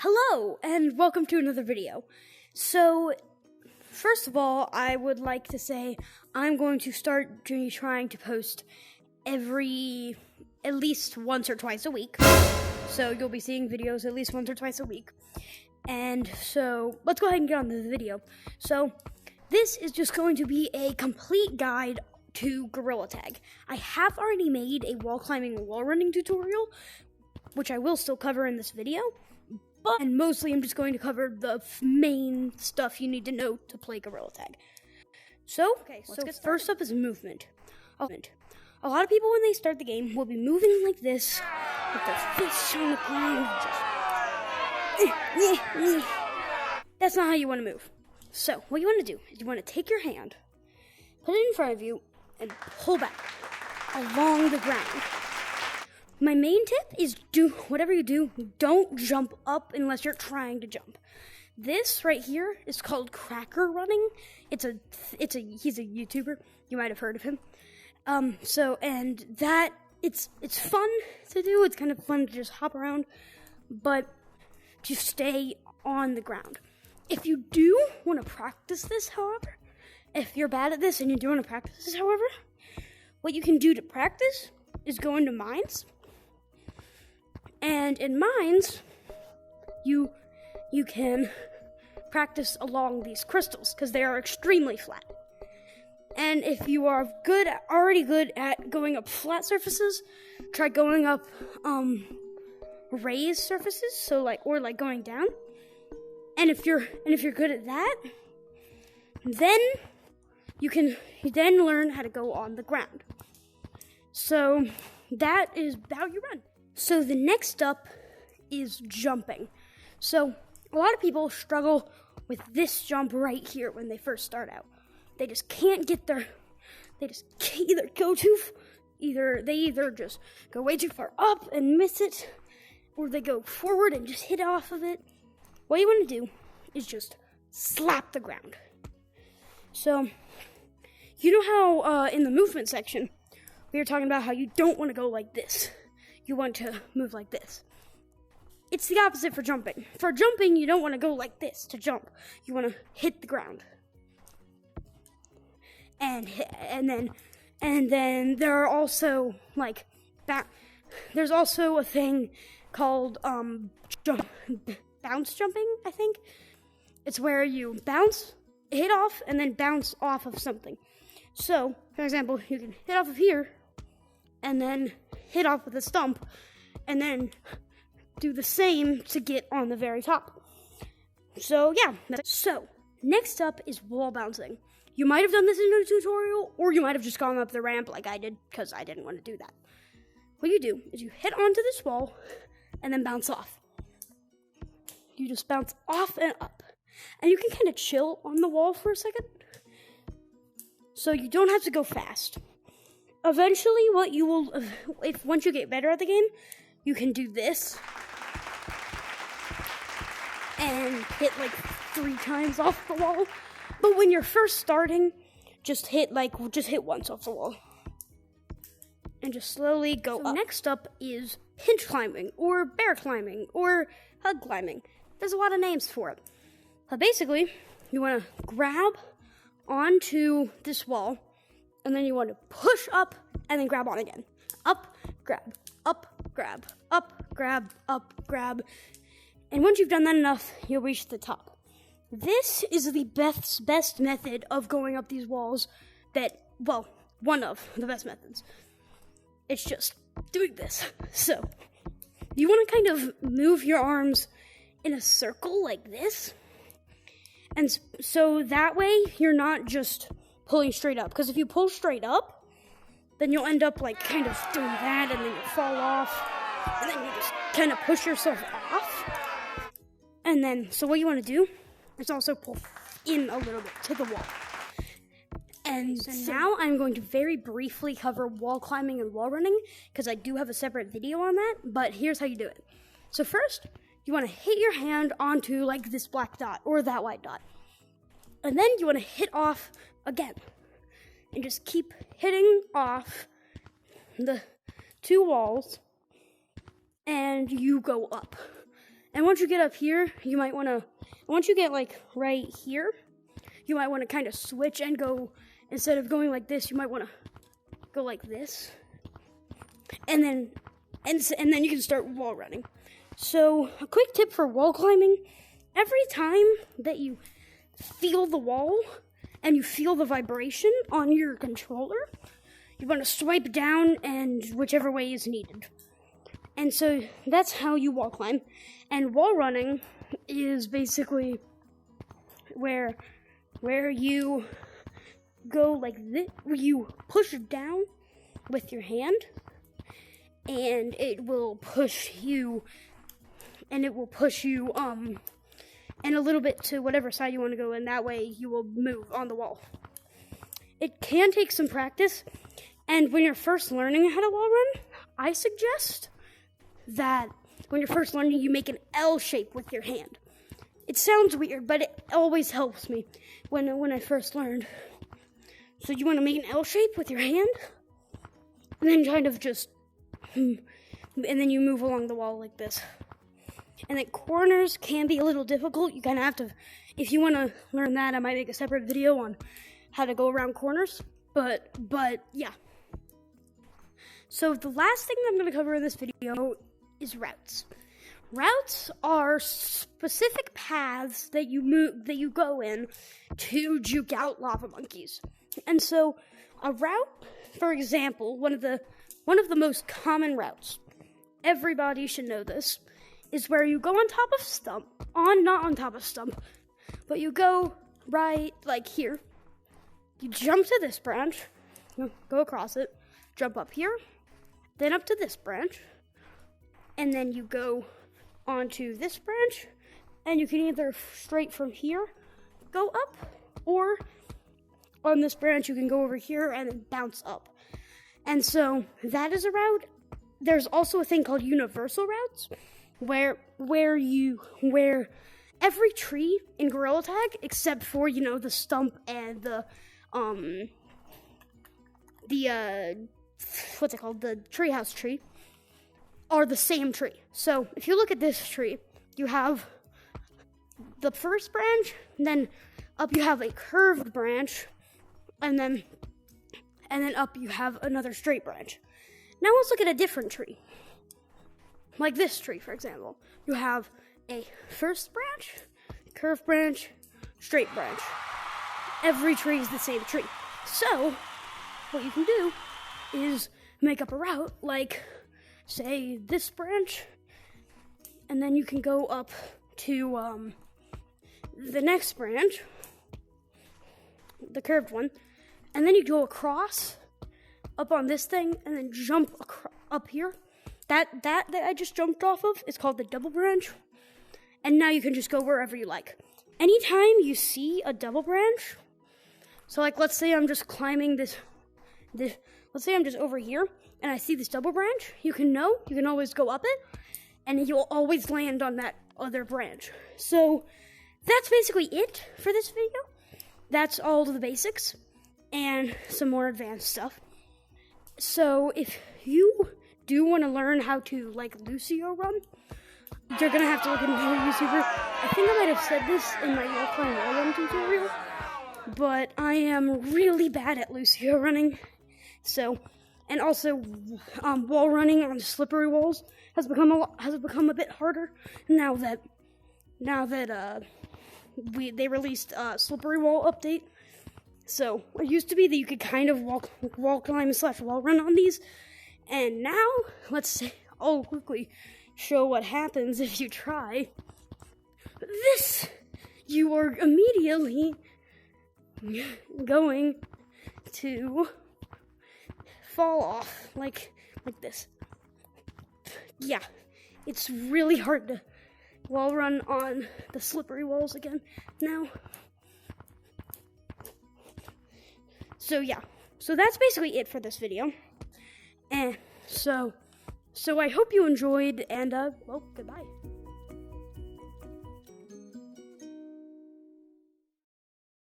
Hello, and welcome to another video. So, first of all, I would like to say I'm going to start trying to post at least once or twice a week. So, you'll be seeing videos at least once or twice a week. And so, let's go ahead and get on to the video. So, this is just going to be a complete guide to Gorilla Tag. I have already made a wall climbing and wall running tutorial, which I will still cover in this video. And mostly I'm just going to cover the main stuff you need to know to play Gorilla Tag. So, first up is movement. A lot of people when they start the game will be moving like this, with their fists on the ground, That's not how you want to move. So, what you want to do is you want to take your hand, put it in front of you, and pull back along the ground. My main tip is whatever you do, don't jump up unless you're trying to jump. This right here is called Cracker Running. He's a YouTuber. You might have heard of him. It's fun to do. It's kind of fun to just hop around, but to stay on the ground. If you do want to practice this, however, if you're bad at this and you do want to practice this, however, what you can do to practice is go into mines. And in mines, you can practice along these crystals because they are extremely flat. And if you are already good at going up flat surfaces, try going up raised surfaces, or going down. And if you're good at that, then you can learn how to go on the ground. So that is how you run. So the next up is jumping. So a lot of people struggle with this jump right here when they first start out. They just can't get there. They just either just go way too far up and miss it, or they go forward and just hit off of it. What you want to do is just slap the ground. So you know how in the movement section we were talking about how you don't want to go like this. You want to move like this. It's the opposite for jumping. For jumping, you don't want to go like this to jump. You want to hit the ground. And then there are also there's also a thing called bounce jumping, I think. It's where you bounce, hit off, and then bounce off of something. So, for example, you can hit off of here, and then hit off with a stump, and then do the same to get on the very top. So, yeah. So, next up is wall bouncing. You might have done this in a tutorial, or you might have just gone up the ramp like I did, because I didn't want to do that. What you do is you hit onto this wall, and then bounce off. You just bounce off and up. And you can kind of chill on the wall for a second. So you don't have to go fast. Eventually, once you get better at the game, you can do this and hit 3 times off the wall. But when you're first starting, just hit once off the wall and just slowly go up. Next up is hinge climbing, or bear climbing, or hug climbing. There's a lot of names for it. But basically, you want to grab onto this wall, and then you want to push up, and then grab on again. Up, grab, up, grab, up, grab, up, grab. And once you've done that enough, you'll reach the top. This is the best method of going up these walls one of the best methods. It's just doing this. So, you want to kind of move your arms in a circle like this. And so that way, you're not just pulling straight up. Because if you pull straight up, then you'll end up kind of doing that, and then you fall off. And then you just kind of push yourself off. And then, so what you want to do is also pull in a little bit to the wall. And so now I'm going to very briefly cover wall climbing and wall running, because I do have a separate video on that, but here's how you do it. So first, you want to hit your hand onto this black dot or that white dot. And then you want to hit off again. And just keep hitting off the 2 walls, and you go up. And once you get up here, you might want to, once you get like right here, you might want to kind of switch and go, instead of going like this, you might want to go like this. And then you can start wall running. So a quick tip for wall climbing, every time that you feel the wall and you feel the vibration on your controller, you want to swipe down and whichever way is needed. And so that's how you wall climb. And wall running is basically where you go like this, where you push down with your hand, and it will push you, and a little bit to whatever side you want to go, and that way you will move on the wall. It can take some practice, and when you're first learning how to wall run, I suggest that when you're first learning, you make an L shape with your hand. It sounds weird, but it always helps me when I first learned. So you want to make an L shape with your hand, and then kind of just, and then you move along the wall like this. And then corners can be a little difficult. You kind of have to, if you want to learn that, I might make a separate video on how to go around corners. But yeah. So the last thing I'm going to cover in this video is routes. Routes are specific paths that you go in to juke out lava monkeys. And so a route, for example, one of the most common routes, everybody should know this, is where you go on top of stump, not on top of stump, but you go right like here. You jump to this branch, you go across it, jump up here, then up to this branch, and then you go onto this branch, and you can either straight from here go up, or on this branch you can go over here and then bounce up. And so that is a route. There's also a thing called universal routes, where every tree in Gorilla Tag, except for, the stump and the what's it called, the treehouse tree, are the same tree. So if you look at this tree, you have the first branch, then up you have a curved branch, and then up you have another straight branch. Now let's look at a different tree. Like this tree, for example. You have a first branch, curved branch, straight branch. Every tree is the same tree. So, what you can do is make up a route, like, say, this branch, and then you can go up to the next branch, the curved one, and then you go across, up on this thing, and then jump up here. That I just jumped off of is called the double branch, and now you can just go wherever you like. Anytime you see a double branch, so like let's say I'm just climbing this, let's say I'm just over here, and I see this double branch, you can always go up it, and you'll always land on that other branch. So that's basically it for this video. That's all the basics, and some more advanced stuff. So if you do want to learn how to, like, Lucio run, you're going to have to look into a YouTuber. I think I might have said this in my wall climb wall run tutorial, but I am really bad at Lucio running. So, and also, wall running on slippery walls has become a bit harder now that they released a slippery wall update. So it used to be that you could kind of wall climb / wall run on these, and now I'll quickly show what happens if you try this. You are immediately going to fall off like this. Yeah, it's really hard to wall run on the slippery walls again now. So yeah, so that's basically it for this video. And so I hope you enjoyed, and well, goodbye.